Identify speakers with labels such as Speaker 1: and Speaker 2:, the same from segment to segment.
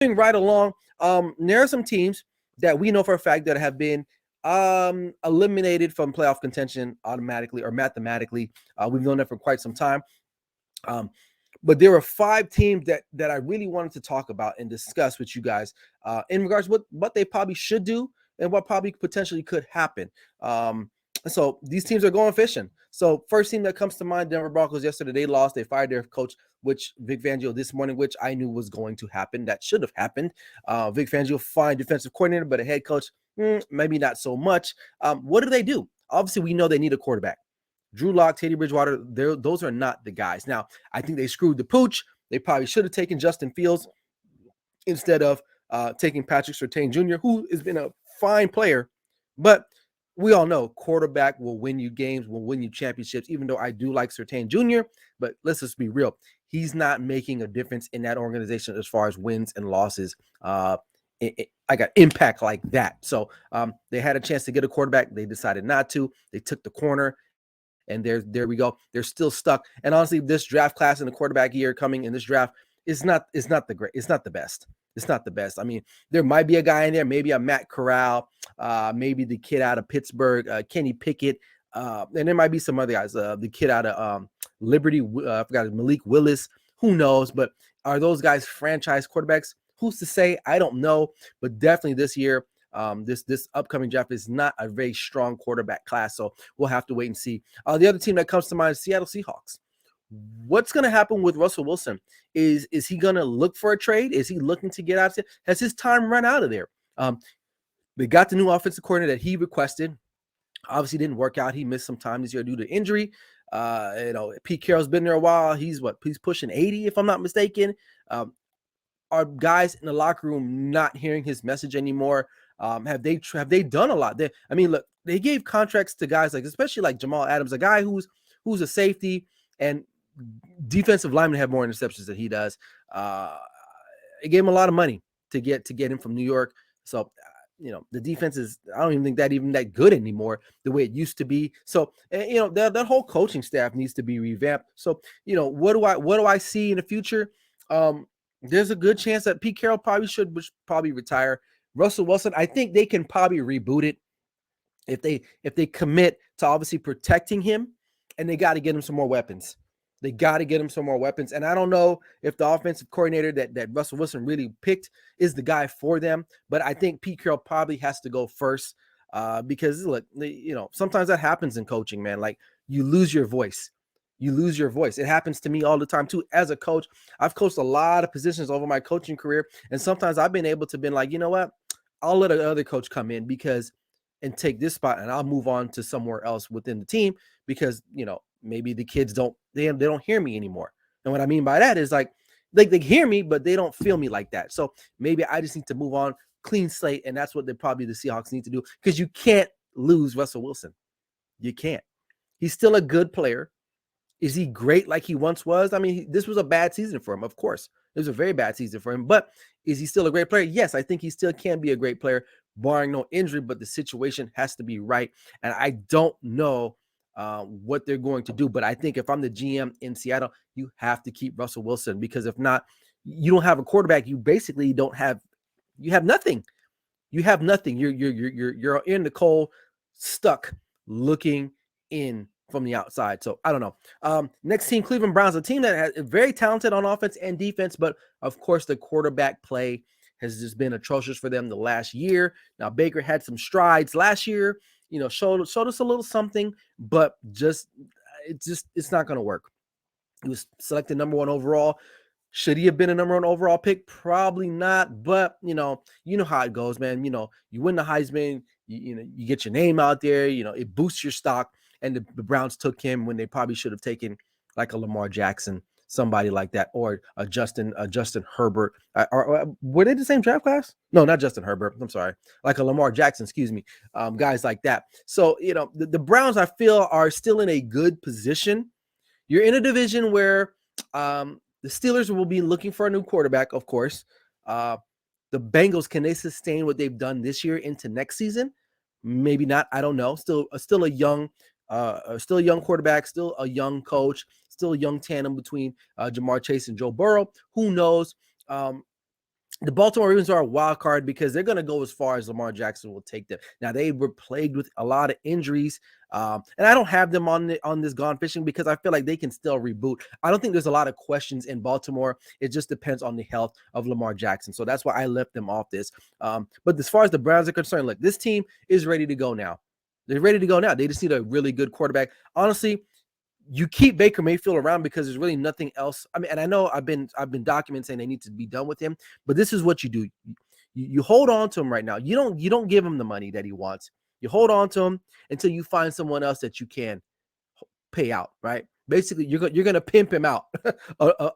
Speaker 1: moving right along, there are some teams that we know for a fact that have been eliminated from playoff contention automatically or mathematically. We've known that for quite some time. Um, but there were 5 teams that I really wanted to talk about and discuss with you guys in regards to what they probably should do and what probably potentially could happen. So these teams are going fishing. So first team that comes to mind, Denver Broncos. Yesterday they lost. They fired their coach, which Vic Fangio this morning, which I knew was going to happen. That should have happened. Vic Fangio, fine defensive coordinator, but a head coach, maybe not so much. What do? Obviously, we know they need a quarterback. Drew Lock, Teddy Bridgewater, those are not the guys. Now, I think they screwed the pooch. They probably should have taken Justin Fields instead of taking Patrick Surtain Jr., who has been a fine player. But we all know quarterback will win you games, will win you championships, even though I do like Surtain Jr., but let's just be real. He's not making a difference in that organization as far as wins and losses. I got impact like that. So they had a chance to get a quarterback. They decided not to. They took the corner. And there we go. They're still stuck. And honestly, this draft class in the quarterback year coming in this draft is not the great. It's not the best. It's not the best. I mean, there might be a guy in there, maybe a Matt Corral, maybe the kid out of Pittsburgh, Kenny Pickett, and there might be some other guys. The kid out of Liberty, I forgot, Malik Willis. Who knows? But are those guys franchise quarterbacks? Who's to say? I don't know. But definitely this year, this upcoming draft is not a very strong quarterback class, so we'll have to wait and see. The other team that comes to mind is Seattle Seahawks. What's going to happen with Russell Wilson? Is he going to look for a trade? Is he looking to get out? Has his time run out of there? They got the new offensive coordinator that he requested. Obviously didn't work out. He missed some time this year due to injury. Pete Carroll's been there a while. He's pushing 80, if I'm not mistaken. Are guys in the locker room not hearing his message anymore? Have they done a lot? Look, they gave contracts to guys especially like Jamal Adams, a guy who's a safety, and defensive linemen have more interceptions than he does. It gave him a lot of money to get him from New York. So the defense is, I don't even think that good anymore the way it used to be. So that whole coaching staff needs to be revamped. So what do I see in the future? There's a good chance that Pete Carroll should retire. Russell Wilson, I think they can probably reboot it if they commit to obviously protecting him, and they got to get him some more weapons. They got to get him some more weapons. And I don't know if the offensive coordinator that Russell Wilson really picked is the guy for them, but I think Pete Carroll probably has to go first because look, sometimes that happens in coaching, man. Like you lose your voice. It happens to me all the time too. As a coach, I've coached a lot of positions over my coaching career. And sometimes I've been able to be like, you know what? I'll let another coach come in and take this spot, and I'll move on to somewhere else within the team because, maybe the kids don't hear me anymore. And what I mean by that is like, they hear me, but they don't feel me like that. So maybe I just need to move on, clean slate. And that's what the Seahawks need to do, because you can't lose Russell Wilson. You can't. He's still a good player. Is he great like he once was? I mean, this was a bad season for him, of course. It was a very bad season for him. But is he still a great player? Yes, I think he still can be a great player, barring no injury, but the situation has to be right. And I don't know what they're going to do. But I think if I'm the GM in Seattle, you have to keep Russell Wilson, because if not, you don't have a quarterback. You basically you have nothing. You have nothing. You're in the cold, stuck, looking in from the outside. So I don't know. Next team, Cleveland Browns, a team that is very talented on offense and defense, but of course the quarterback play has just been atrocious for them the last year. Now Baker had some strides last year, showed us a little something, but it's not going to work. He was selected number 1 overall. Should he have been a number 1 overall pick? Probably not, but you know how it goes, man. You win the Heisman, you get your name out there, it boosts your stock. And the Browns took him when they probably should have taken like a Lamar Jackson, somebody like that, or a Justin Herbert. Or were they the same draft class? No, not Justin Herbert. I'm sorry, like a Lamar Jackson. Excuse me, guys like that. So the Browns, I feel, are still in a good position. You're in a division where the Steelers will be looking for a new quarterback, of course. The Bengals, can they sustain what they've done this year into next season? Maybe not. I don't know. Still a young quarterback, still a young coach, still a young tandem between Jamar Chase and Joe Burrow. Who knows? The Baltimore Ravens are a wild card because they're going to go as far as Lamar Jackson will take them. Now they were plagued with a lot of injuries, and I don't have them on this gone fishing because I feel like they can still reboot. I don't think there's a lot of questions in Baltimore. It just depends on the health of Lamar Jackson, so that's why I left them off this. But as far as the Browns are concerned, look, this team is ready to go now. They're ready to go now. They just need a really good quarterback. Honestly, you keep Baker Mayfield around because there's really nothing else. I mean, and I know I've been documenting saying they need to be done with him, but this is what you do. You hold on to him right now. You don't give him the money that he wants. You hold on to him until you find someone else that you can pay out, right? Basically, you're going to pimp him out.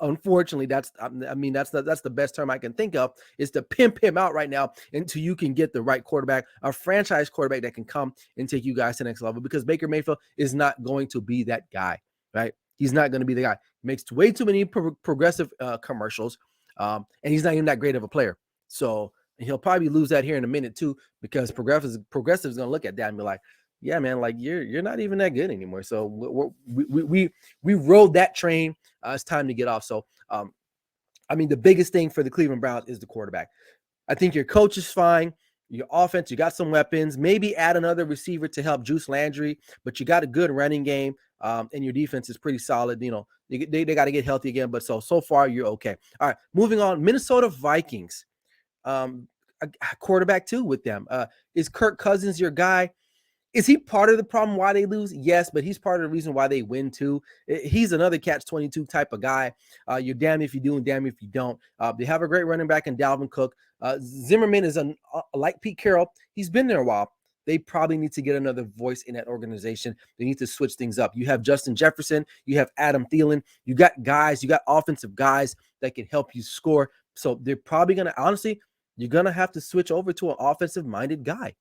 Speaker 1: Unfortunately, that's the best term I can think of is to pimp him out right now until you can get the right quarterback, a franchise quarterback that can come and take you guys to the next level. Because Baker Mayfield is not going to be that guy, right? He's not going to be the guy. He makes way too many progressive commercials, and he's not even that great of a player. So he'll probably lose that here in a minute too, because progressives going to look at that and be like, yeah, man, like you're not even that good anymore. So we rode that train. It's time to get off. So, I mean, the biggest thing for the Cleveland Browns is the quarterback. I think your coach is fine. Your offense, you got some weapons. Maybe add another receiver to help Juice Landry, but you got a good running game, and your defense is pretty solid. You know, they got to get healthy again, but so far you're okay. All right, moving on. Minnesota Vikings, a quarterback too with them. Is Kirk Cousins your guy? Is he part of the problem why they lose? Yes, but he's part of the reason why they win too. He's another catch-22 type of guy. You're damn if you do and damn if you don't. They have a great running back in Dalvin Cook. Zimmerman is like Pete Carroll. He's been there a while. They probably need to get another voice in that organization. They need to switch things up. You have Justin Jefferson. You have Adam Thielen. You got offensive guys that can help you score. So they're probably going to, honestly, you're going to have to switch over to an offensive-minded guy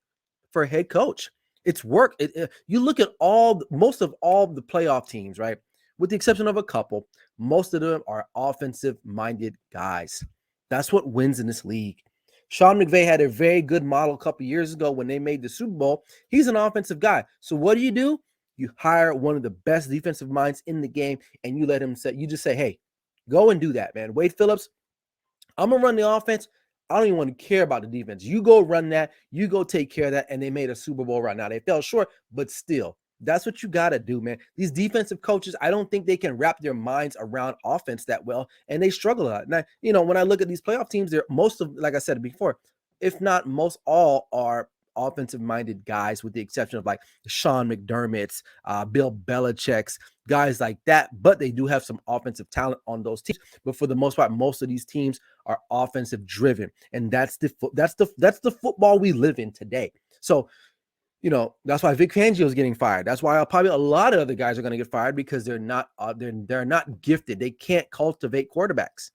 Speaker 1: for a head coach. It's work. You look at most of all the playoff teams, right? With the exception of a couple, most of them are offensive-minded guys. That's what wins in this league. Sean McVay had a very good model a couple years ago when they made the Super Bowl. He's an offensive guy. So what do? You hire one of the best defensive minds in the game, and you let him say, you just say, hey, go and do that, man. Wade Phillips, I'm going to run the offense. I don't even want to care about the defense. You go run that. You go take care of that. And they made a Super Bowl right now. They fell short, but still, that's what you got to do, man. These defensive coaches, I don't think they can wrap their minds around offense that well, and they struggle a lot. Now, when I look at these playoff teams, they're most of, like I said before, if not most, all are offensive-minded guys, with the exception of like Sean McDermott's, Bill Belichick's, guys like that. But they do have some offensive talent on those teams. But for the most part, most of these teams are offensive-driven, and that's the football we live in today. So, that's why Vic Fangio is getting fired. That's why probably a lot of other guys are going to get fired because they're not gifted. They can't cultivate quarterbacks.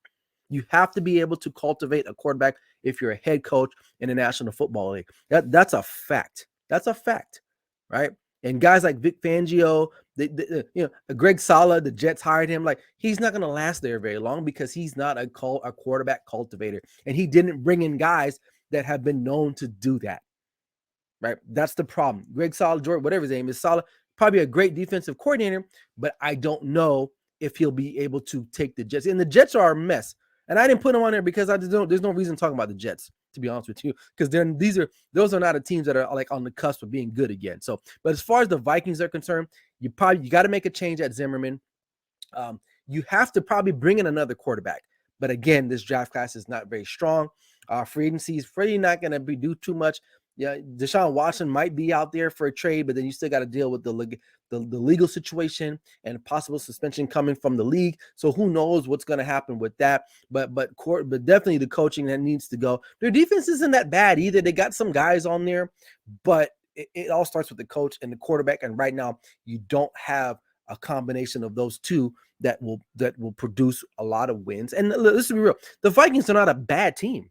Speaker 1: You have to be able to cultivate a quarterback if you're a head coach in the National Football League. That's a fact. That's a fact, right? And guys like Vic Fangio, Greg Sala, the Jets hired him. Like, he's not going to last there very long because he's not a quarterback cultivator, and he didn't bring in guys that have been known to do that, right? That's the problem. Greg Sala, Jordan, whatever his name is, Sala, probably a great defensive coordinator, but I don't know if he'll be able to take the Jets. And the Jets are a mess. And I didn't put them on there because there's no reason talking about the Jets, to be honest with you, because those are not the teams that are like on the cusp of being good again. So, but as far as the Vikings are concerned, you got to make a change at Zimmerman. You have to probably bring in another quarterback. But again, this draft class is not very strong. Free agency is really not going to do too much. Yeah, Deshaun Watson might be out there for a trade, but then you still got to deal with the legal situation and possible suspension coming from the league. So who knows what's going to happen with that? But definitely the coaching that needs to go. Their defense isn't that bad either. They got some guys on there, but it all starts with the coach and the quarterback. And right now, you don't have a combination of those two that will produce a lot of wins. And let's be real, the Vikings are not a bad team.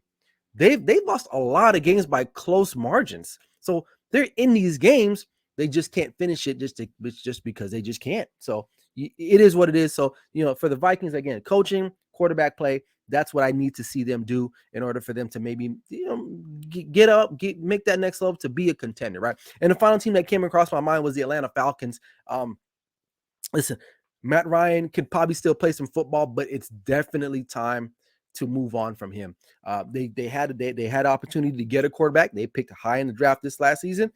Speaker 1: They've lost a lot of games by close margins. So they're in these games. They just can't finish it just because they just can't. So it is what it is. So, for the Vikings, again, coaching, quarterback play, that's what I need to see them do in order for them to maybe, get up, make that next level to be a contender, right? And the final team that came across my mind was the Atlanta Falcons. Listen, Matt Ryan can probably still play some football, but it's definitely time to move on from him. They had opportunity to get a quarterback. They picked high in the draft this last season.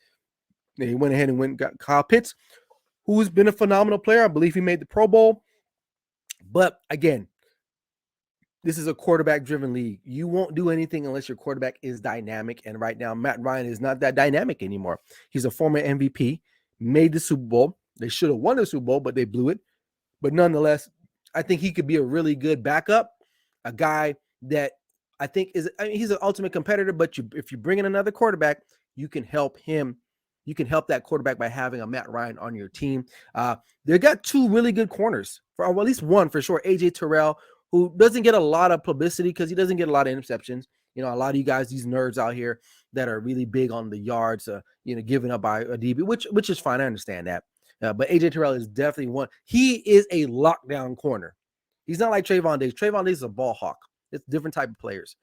Speaker 1: They went ahead and went and got Kyle Pitts, who's been a phenomenal player. I believe he made the Pro Bowl. But again, this is a quarterback-driven league. You won't do anything unless your quarterback is dynamic. And right now, Matt Ryan is not that dynamic anymore. He's a former MVP, made the Super Bowl. They should have won the Super Bowl, but they blew it. But nonetheless, I think he could be a really good backup, a guy that I think he's an ultimate competitor, but if you bring in another quarterback, you can help him. You can help that quarterback by having a Matt Ryan on your team. They got two really good corners, or at least one for sure, AJ Terrell, who doesn't get a lot of publicity because he doesn't get a lot of interceptions. A lot of you guys, these nerds out here that are really big on the yards, giving up by a DB, which is fine. I understand that. But AJ Terrell is definitely one. He is a lockdown corner. He's not like Trayvon Diggs. Trayvon Diggs is a ball hawk. It's different type of players.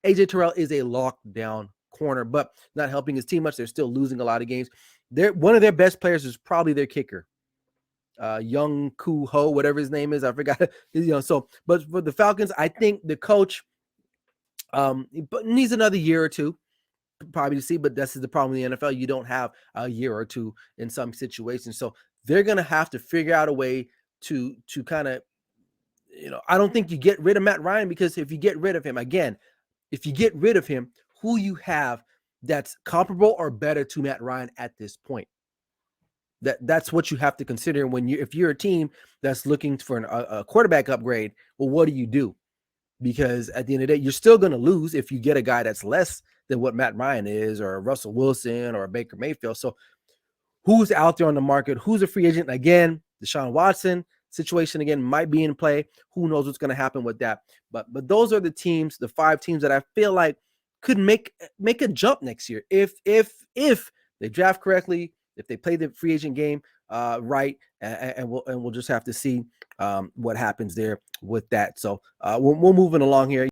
Speaker 1: AJ Terrell is a lockdown corner, but not helping his team much. They're still losing a lot of games. One of their best players is probably their kicker. Young Koo Ho, whatever his name is, I forgot. But for the Falcons, I think the coach but needs another year or two probably to see. But this is the problem in the NFL. You don't have a year or two in some situations, so they're gonna have to figure out a way to kind of, I don't think you get rid of Matt Ryan, because if you get rid of him, who you have that's comparable or better to Matt Ryan at this point? That's what you have to consider if you're a team that's looking for a quarterback upgrade. Well, what do you do? Because at the end of the day, you're still going to lose if you get a guy that's less than what Matt Ryan is, or a Russell Wilson, or a Baker Mayfield. So who's out there on the market? Who's a free agent? Again, Deshaun Watson situation again might be in play. Who knows what's going to happen with that? But those are the teams, the 5 teams that I feel like could make a jump next year if they draft correctly, if they play the free agent game right, and we'll just have to see what happens there with that. So we're moving along here.